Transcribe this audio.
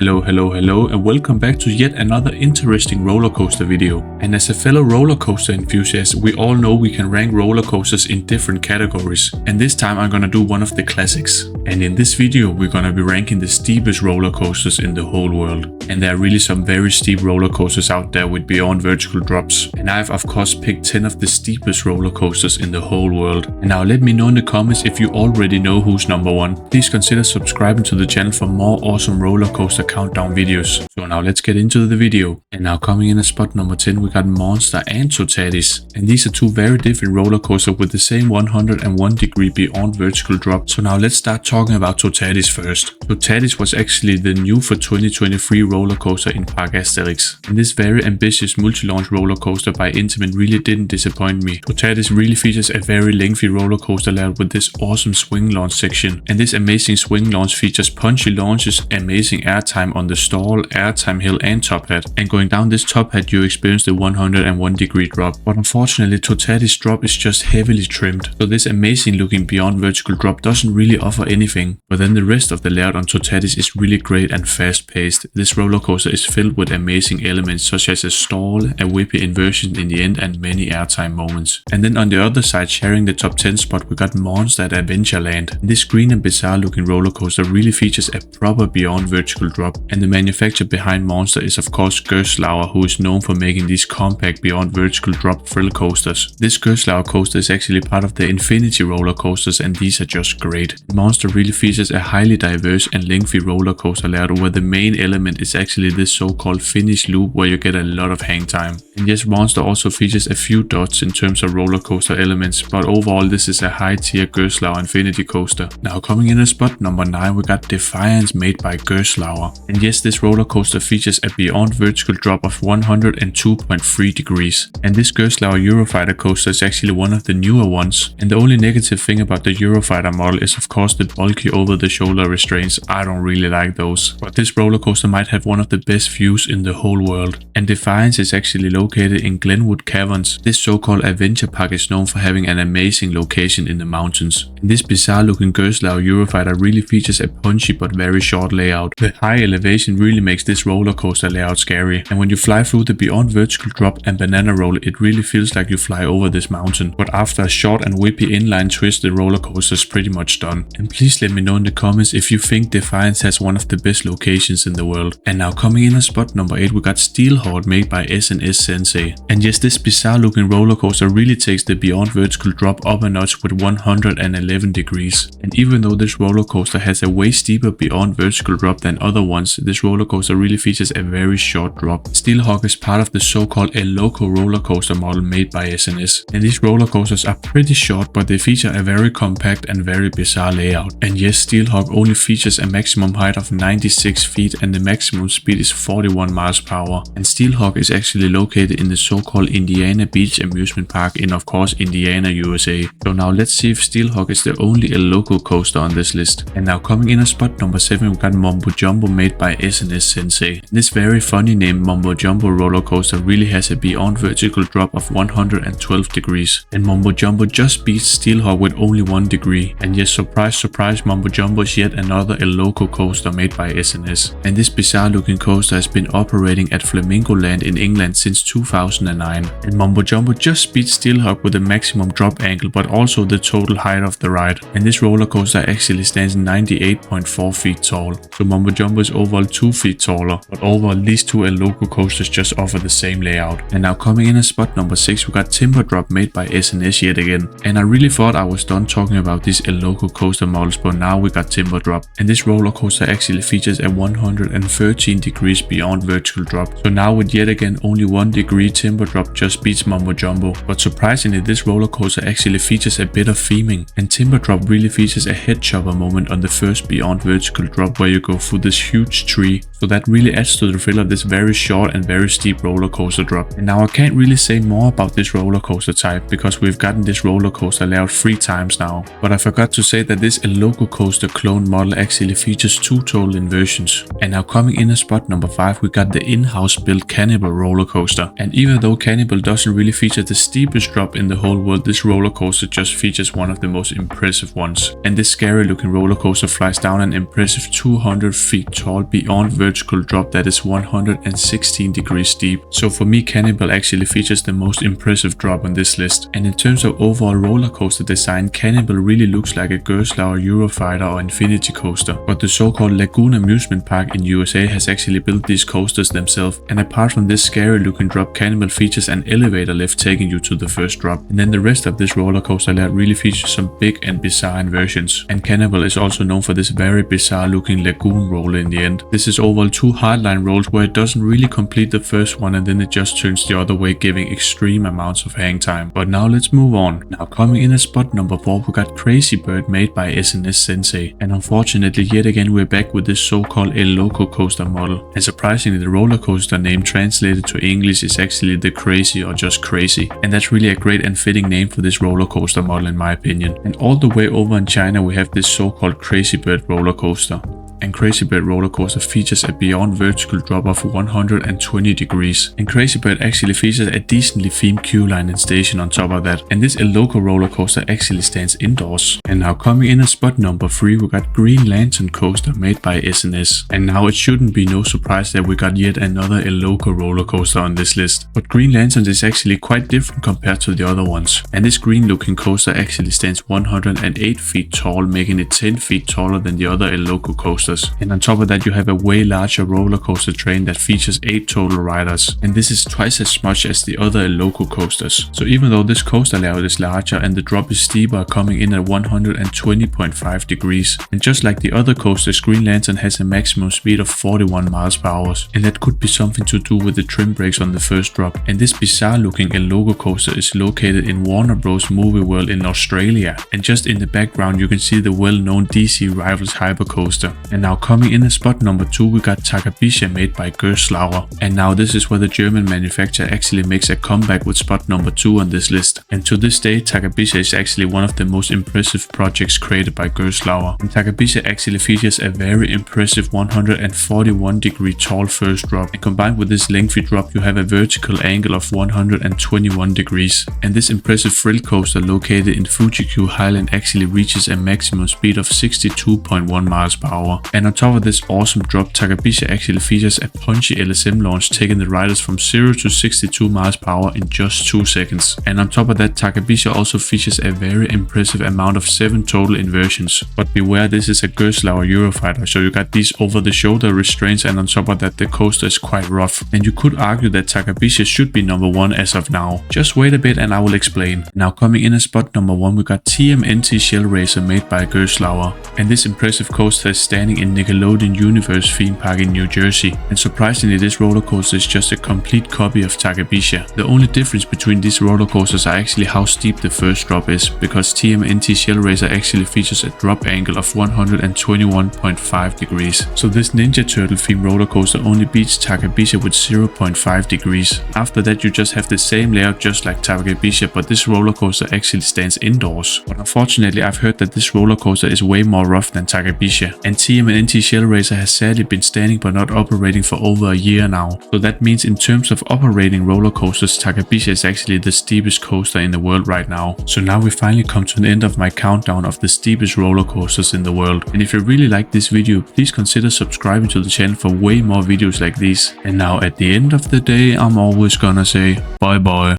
Hello, and welcome back to yet another interesting roller coaster video. And as a fellow roller coaster enthusiast, we all know we can rank roller coasters in different categories. And this time I'm gonna do one of the classics. And in this video, we're gonna be ranking the steepest roller coasters in the whole world. And there are really some very steep roller coasters out there with beyond vertical drops. And I've of course picked 10 of the steepest roller coasters in the whole world. And now let me know in the comments if you already know who's number one. Please consider subscribing to the channel for more awesome roller coaster countdown videos. So now let's get into the video. And now coming in at spot number 10, we got Monster and Toutatis. And these are two very different roller coasters with the same 101 degree beyond vertical drop. So now let's start talking about Toutatis first. Toutatis was actually the new for 2023 roller coaster in Park Asterix. And this very ambitious multi-launch roller coaster by Intamin really didn't disappoint me. Toutatis really features a very lengthy roller coaster layout with this awesome swing launch section. And this amazing swing launch features punchy launches, amazing airtime on the stall, airtime hill and top hat. And going down this top hat you experience the 101 degree drop. But unfortunately Toutatis drop is just heavily trimmed. So this amazing looking beyond vertical drop doesn't really offer anything. But then the rest of the layout on Toutatis is really great and fast paced. This roller coaster is filled with amazing elements such as a stall, a whippy inversion in the end and many airtime moments. And then on the other side, sharing the top 10 spot, we got Monster at Adventureland. This green and bizarre looking roller coaster really features a proper beyond vertical drop. And the manufacturer behind Monster is of course Gerstlauer, who is known for making these compact beyond vertical drop thrill coasters. This Gerstlauer coaster is actually part of the Infinity roller coasters and these are just great. Monster really features a highly diverse and lengthy roller coaster layout where the main element is actually this so-called finish loop where you get a lot of hang time. And yes, Monster also features a few dots in terms of roller coaster elements, but overall this is a high tier Gerstlauer Infinity coaster. Now coming in at spot number 9, we got Defiance made by Gerstlauer. And yes, this roller coaster features a beyond vertical drop of 102.3 degrees. And this Gerstlauer Eurofighter coaster is actually one of the newer ones. And the only negative thing about the Eurofighter model is of course the bulky over the shoulder restraints. I don't really like those. But this roller coaster might have one of the best views in the whole world. And Defiance is actually located in Glenwood Caverns. This so-called adventure park is known for having an amazing location in the mountains. And this bizarre looking Gerstlauer Eurofighter really features a punchy but very short layout. The high elevation really makes this roller coaster layout scary. And when you fly through the beyond vertical drop and banana roll, it really feels like you fly over this mountain. But after a short and whippy inline twist, the roller coaster is pretty much done. And please let me know in the comments if you think Defiance has one of the best locations in the world. And now coming in at spot number 8, we got Steelhawk made by S&S Sensei. And yes, this bizarre looking roller coaster really takes the beyond vertical drop up a notch with 111 degrees. And even though this roller coaster has a way steeper beyond vertical drop than other ones, this roller coaster really features a very short drop. Steelhawk is part of the so-called El Loco roller coaster model made by S&S. And these roller coasters are pretty short, but they feature a very compact and very bizarre layout. And yes, Steelhawk only features a maximum height of 96 feet and the maximum speed is 41 miles per hour. And Steelhawk is actually located in the so-called Indiana Beach amusement park in of course Indiana, USA. So now let's see if Steelhawk is the only El Loco coaster on this list. And now coming in at spot number 7, we got Mumbo Jumbo made by S&S Sensei. This very funny named Mumbo Jumbo roller coaster really has a beyond vertical drop of 112 degrees. And Mumbo Jumbo just beats Steelhawk with only 1 degree. And yes, surprise surprise, Mumbo Jumbo is yet another El Loco coaster made by S&S. And this bizarre looking coaster has been operating at Flamingo Land in England since 2009. And Mumbo Jumbo just beats Steelhawk with a maximum drop angle but also the total height of the ride. And this roller coaster actually stands 98.4 feet tall. So Mumbo Jumbo is overall 2 feet taller, but overall these two El Loco coasters just offer the same layout. And now coming in at spot number 6, we got Timber Drop made by S&S yet again. And I really thought I was done talking about these El Loco coaster models, but now we got Timber Drop. And this roller coaster actually features a 113 degrees beyond vertical drop. So now with yet again only 1 degree, Timber Drop just beats Mumbo Jumbo. But surprisingly, this roller coaster actually features a bit of theming. And Timber Drop really features a head chopper moment on the first beyond vertical drop where you go through this huge tree. So that really adds to the thrill of this very short and very steep roller coaster drop. And now I can't really say more about this roller coaster type because we've gotten this roller coaster layout 3 times now. But I forgot to say that this El Loco coaster clone model actually features 2 total inversions. And now coming in at spot number 5, we got the in-house built Cannibal roller coaster. And even though Cannibal doesn't really feature the steepest drop in the whole world, this roller coaster just features one of the most impressive ones. And this scary looking roller coaster flies down an impressive 200 feet tall tall beyond vertical drop that is 116 degrees steep. So for me, Cannibal actually features the most impressive drop on this list. And in terms of overall roller coaster design, Cannibal really looks like a Gerstlauer Eurofighter or Infinity coaster, but the so-called Lagoon Amusement Park in USA has actually built these coasters themselves. And apart from this scary looking drop, Cannibal features an elevator lift taking you to the first drop. And then the rest of this roller coaster layout really features some big and bizarre inversions. And Cannibal is also known for this very bizarre looking lagoon roller in the end. This is overall 2 hardline rolls where it doesn't really complete the first one and then it just turns the other way, giving extreme amounts of hang time. But now let's move on. Now coming in at spot number 4, we got Crazy Bird made by SNS Sensei. And unfortunately yet again we're back with this so-called El Loco coaster model. And surprisingly the roller coaster name translated to English is actually the Crazy or just Crazy. And that's really a great and fitting name for this roller coaster model in my opinion. And all the way over in China we have this so-called Crazy Bird roller coaster. And Crazy Bird roller coaster features a beyond vertical drop of 120 degrees. And Crazy Bird actually features a decently themed queue line and station on top of that. And this El Loco roller coaster actually stands indoors. And now coming in at spot number 3, we got Green Lantern coaster made by SNS. And now it shouldn't be no surprise that we got yet another El Loco roller coaster on this list. But Green Lantern is actually quite different compared to the other ones. And this green looking coaster actually stands 108 feet tall, making it 10 feet taller than the other El Loco coasters. And on top of that you have a way larger roller coaster train that features 8 total riders, and this is twice as much as the other El Loco coasters. So even though this coaster layout is larger and the drop is steeper, coming in at 120.5 degrees, and just like the other coasters, Green Lantern has a maximum speed of 41 miles per hour, and that could be something to do with the trim brakes on the first drop. And this bizarre looking El Loco coaster is located in Warner Bros. Movie World in Australia, and just in the background you can see the well-known DC Rivals Hypercoaster. And now coming in at spot number 2, we got Takabisha made by Gerstlauer. And now this is where the German manufacturer actually makes a comeback with spot number 2 on this list. And to this day Takabisha is actually one of the most impressive projects created by Gerstlauer. And Takabisha actually features a very impressive 141 degree tall first drop, and combined with this lengthy drop you have a vertical angle of 121 degrees. And this impressive thrill coaster located in Fuji-Q Highland actually reaches a maximum speed of 62.1 miles per hour. And on top of this awesome drop, Takabisha actually features a punchy LSM launch, taking the riders from 0 to 62 miles per hour in just 2 seconds. And on top of that, Takabisha also features a very impressive amount of 7 total inversions. But beware, this is a Gerstlauer Eurofighter, so you got these over the shoulder restraints, and on top of that the coaster is quite rough. And you could argue that Takabisha should be number 1 as of now. Just wait a bit and I will explain. Now coming in at spot number 1, we got TMNT Shellraiser made by Gerstlauer. And this impressive coaster is standing in Nickelodeon Universe theme park in New Jersey, and surprisingly this roller coaster is just a complete copy of Takabisha. The only difference between these roller coasters are actually how steep the first drop is, because TMNT Shellraiser actually features a drop angle of 121.5 degrees. So this Ninja Turtle themed roller coaster only beats Takabisha with 0.5 degrees. After that you just have the same layout just like Takabisha, but this roller coaster actually stands indoors. But unfortunately I've heard that this roller coaster is way more rough than Takabisha, and TMNT Shellraiser has sadly been standing but not operating for over a year now. So that means in terms of operating roller coasters, Takabisha is actually the steepest coaster in the world right now. So now we finally come to an end of my countdown of the steepest roller coasters in the world. And if you really like this video, please consider subscribing to the channel for way more videos like these. And now at the end of the day, I'm always gonna say bye bye.